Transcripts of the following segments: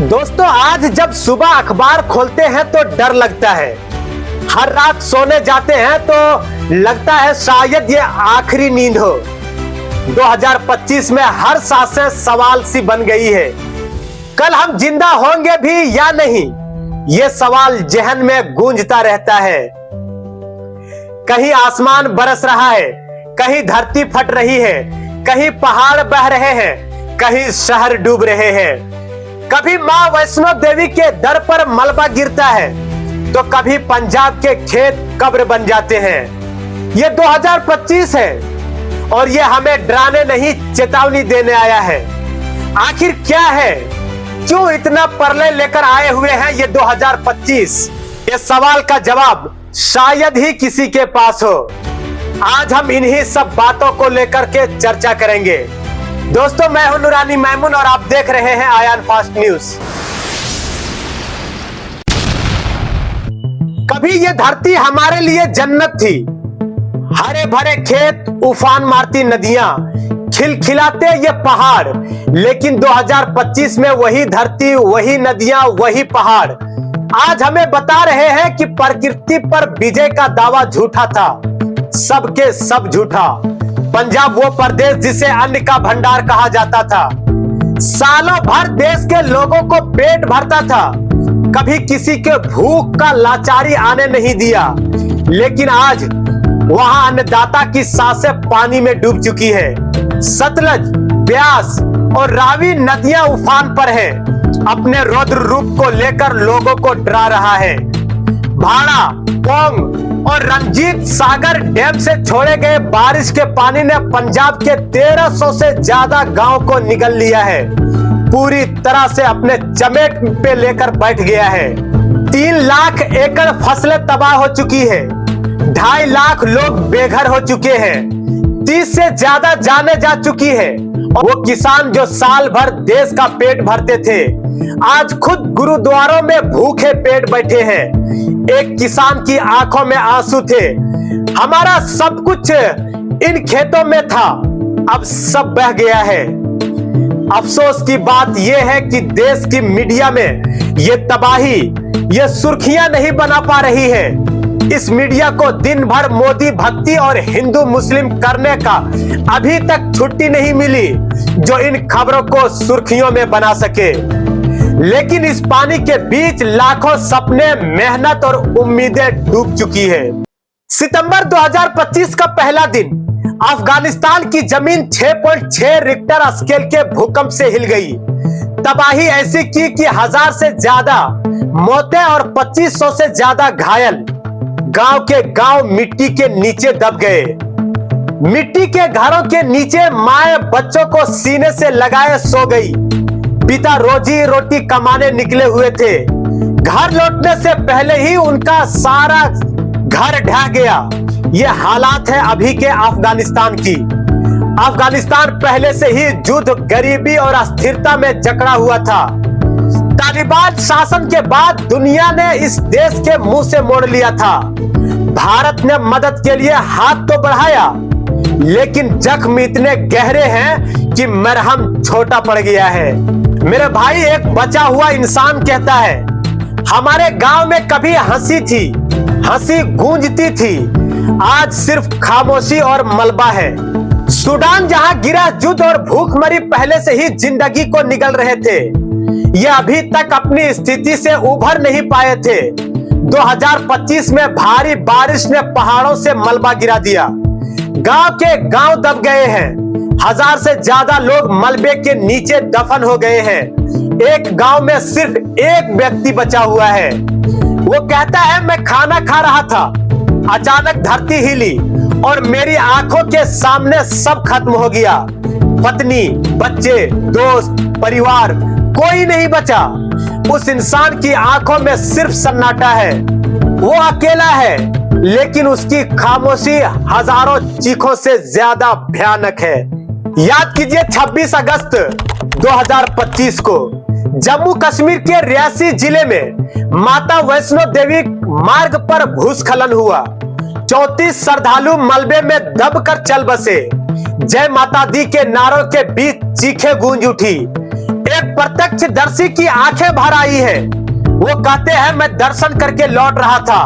दोस्तों, आज जब सुबह अखबार खोलते हैं तो डर लगता है। हर रात सोने जाते हैं तो लगता है शायद ये आखिरी नींद हो। 2025 में हर सांसें सवाल सी बन गई है। कल हम जिंदा होंगे भी या नहीं, ये सवाल जहन में गूंजता रहता है। कहीं आसमान बरस रहा है, कहीं धरती फट रही है, कहीं पहाड़ बह रहे हैं, कहीं शहर डूब रहे हैं। कभी मां वैष्णो देवी के दर पर मलबा गिरता है तो कभी पंजाब के खेत कब्र बन जाते हैं। ये 2025 है और ये हमें डराने नहीं, चेतावनी देने आया है। आखिर क्या है, क्यों इतना प्रलय लेकर आए हुए हैं ये 2025? ये सवाल का जवाब शायद ही किसी के पास हो। आज हम इन्हीं सब बातों को लेकर के चर्चा करेंगे। दोस्तों, मैं हूं नूरानी मैमून और आप देख रहे हैं आयान फास्ट न्यूज। कभी ये धरती हमारे लिए जन्नत थी। हरे भरे खेत, उफान मारती नदियां, खिलखिलाते ये पहाड़। लेकिन 2025 में वही धरती, वही नदियां, वही पहाड़ आज हमें बता रहे हैं कि प्रकृति पर विजय का दावा झूठा था, सबके सब झूठा। पंजाब वो प्रदेश जिसे अन्न का भंडार कहा जाता था, सालों भर देश के लोगों को पेट भरता था, कभी किसी के भूख का लाचारी आने नहीं दिया। लेकिन आज वहां अन्नदाता की सांसें पानी में डूब चुकी है। सतलज, ब्यास और रावी नदियां उफान पर है, अपने रौद्र रूप को लेकर लोगों को डरा रहा है। भाड़ा, पोंग और रंजीत सागर डैम से छोड़े गए बारिश के पानी ने पंजाब के 1300 से ज्यादा गांव को निगल लिया है, पूरी तरह से अपने चमेट पे लेकर बैठ गया है। 3 लाख एकड़ फसलें तबाह हो चुकी है, 2.5 लाख लोग बेघर हो चुके हैं, 30 से ज्यादा जाने जा चुकी है। और वो किसान जो साल भर देश का पेट भरते थे, आज खुद गुरुद्वारों में भूखे पेट बैठे हैं। एक किसान की आंखों में आंसू थे, हमारा सब कुछ इन खेतों में था, अब सब बह गया है। अफसोस की बात यह है कि देश की मीडिया में ये तबाही, ये सुर्खियां नहीं बना पा रही है। इस मीडिया को दिन भर मोदी भक्ति और हिंदू मुस्लिम करने का अभी तक छुट्टी नहीं मिली जो इन खबरों को सुर्खियों में बना सके। लेकिन इस पानी के बीच लाखों सपने, मेहनत और उम्मीदें डूब चुकी है। सितंबर 2025 का पहला दिन अफगानिस्तान की जमीन 6.6 रिक्टर स्केल के भूकंप से हिल गई। तबाही ऐसी की कि 1000 से ज्यादा मौतें और 2500 से ज्यादा घायल। गांव के गांव मिट्टी के नीचे दब गए। मिट्टी के घरों के नीचे माए बच्चों को सीने से लगाए सो गई। पिता रोजी रोटी कमाने निकले हुए थे, घर लौटने से पहले ही उनका सारा घर ढह गया। ये हालात है अभी के अफगानिस्तान की। अफगानिस्तान पहले से ही युद्ध, गरीबी और अस्थिरता में जकड़ा हुआ था। तालिबान शासन के बाद दुनिया ने इस देश के मुंह से मोड़ लिया था। भारत ने मदद के लिए हाथ तो बढ़ाया, लेकिन जख्म इतने गहरे हैं कि मरहम छोटा पड़ गया है। मेरे भाई, एक बचा हुआ इंसान कहता है, हमारे गांव में कभी हंसी थी, हंसी गूंजती थी, आज सिर्फ खामोशी और मलबा है। सूडान जहां गिरा युद्ध और भूखमरी पहले से ही जिंदगी को निगल रहे थे, ये अभी तक अपनी स्थिति से उभर नहीं पाए थे। 2025 में भारी बारिश ने पहाड़ों से मलबा गिरा दिया, गांव के गांव दब गए हैं, 1000 से ज्यादा लोग मलबे के नीचे दफन हो गए हैं। एक गांव में सिर्फ एक व्यक्ति बचा हुआ है। वो कहता है, मैं खाना खा रहा था, अचानक धरती हिली और मेरी आंखों के सामने सब खत्म हो गया। पत्नी, बच्चे, दोस्त, परिवार, कोई नहीं बचा। उस इंसान की आंखों में सिर्फ सन्नाटा है। वो अकेला है, लेकिन उसकी खामोशी हजारों चीखों से ज्यादा भयानक है। याद कीजिए 26 अगस्त 2025 को जम्मू कश्मीर के रियासी जिले में माता वैष्णो देवी मार्ग पर भूस्खलन हुआ। 34 श्रद्धालु मलबे में दबकर चल बसे। जय माता दी के नारों के बीच चीखें गूंज उठी। एक प्रत्यक्षदर्शी की आंखें भर आई है। वो कहते हैं मैं दर्शन करके लौट रहा था,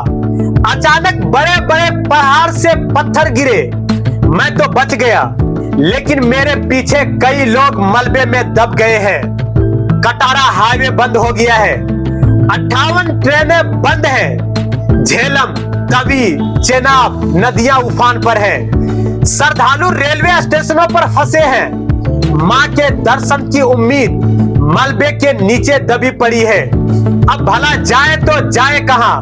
अचानक बड़े बड़े पहाड़ से पत्थर गिरे। मैं तो बच गया, लेकिन मेरे पीछे कई लोग मलबे में दब गए हैं। कटारा हाईवे बंद हो गया है, 58 ट्रेनें बंद हैं। झेलम, तवी, चेनाब नदियां उफान पर हैं। श्रद्धालु रेलवे स्टेशनों पर फंसे हैं। मां के दर्शन की उम्मीद मलबे के नीचे दबी पड़ी है। अब भला जाए तो जाए कहां?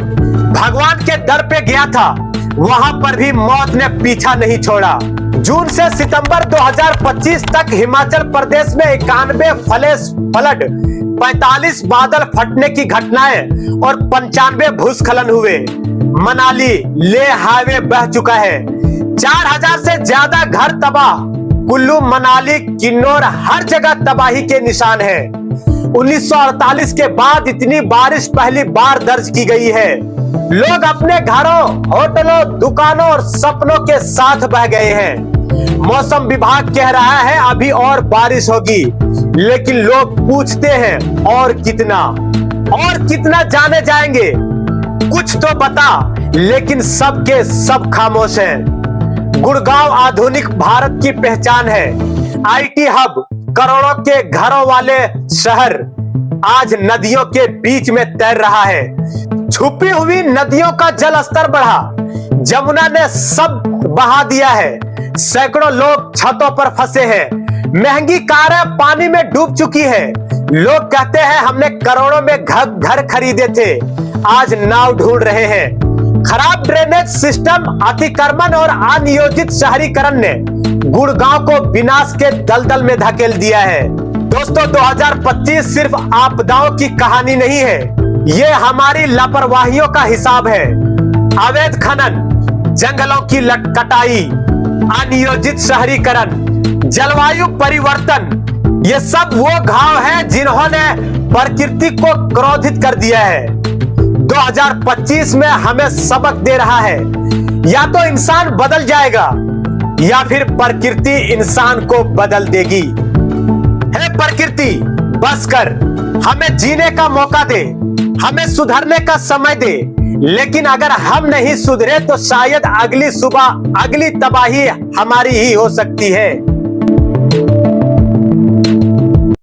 भगवान के दर पे गया था, वहां पर भी मौत ने पीछा नहीं छोड़ा। जून से सितंबर 2025 तक हिमाचल प्रदेश में 91 फ्लैश फ्लड, 45 बादल फटने की घटनाएं और 95 भूस्खलन हुए। मनाली ले हाईवे बह चुका है, 4000 से ज्यादा घर तबाह। कुल्लू, मनाली, किन्नौर हर जगह तबाही के निशान है। 1948 के बाद इतनी बारिश पहली बार दर्ज की गई है। लोग अपने घरों, होटलों, दुकानों और सपनों के साथ बह गए हैं। मौसम विभाग कह रहा है अभी और बारिश होगी, लेकिन लोग पूछते हैं और कितना जाने जाएंगे? कुछ तो बता, लेकिन सबके सब खामोश हैं। गुड़गांव आधुनिक भारत की पहचान है। आईटी हब, करोड़ों के घरों वाले शहर आज नदियों के बीच में तैर रहा है। छुपी हुई नदियों का जल स्तर बढ़ा, जमुना ने सब बहा दिया है। सैकड़ों लोग छतों पर फंसे हैं। महंगी कारें पानी में डूब चुकी है। लोग कहते हैं हमने करोड़ों में घर खरीदे थे, आज नाव ढूंढ रहे हैं। खराब ड्रेनेज सिस्टम, अतिक्रमण और अनियोजित शहरीकरण ने गुड़गांव को विनाश के दलदल में धकेल दिया है। दोस्तों, 2025 सिर्फ आपदाओं की कहानी नहीं है, ये हमारी लापरवाहियों का हिसाब है। अवैध खनन, जंगलों की कटाई, अनियोजित शहरीकरण, जलवायु परिवर्तन, ये सब वो घाव हैं जिन्होंने प्रकृति को क्रोधित कर दिया है। 2025 में हमें सबक दे रहा है, या तो इंसान बदल जाएगा या फिर प्रकृति इंसान को बदल देगी। हे प्रकृति, बस कर, हमें जीने का मौका दे, हमें सुधरने का समय दे। लेकिन अगर हम नहीं सुधरे तो शायद अगली सुबह अगली तबाही हमारी ही हो सकती है।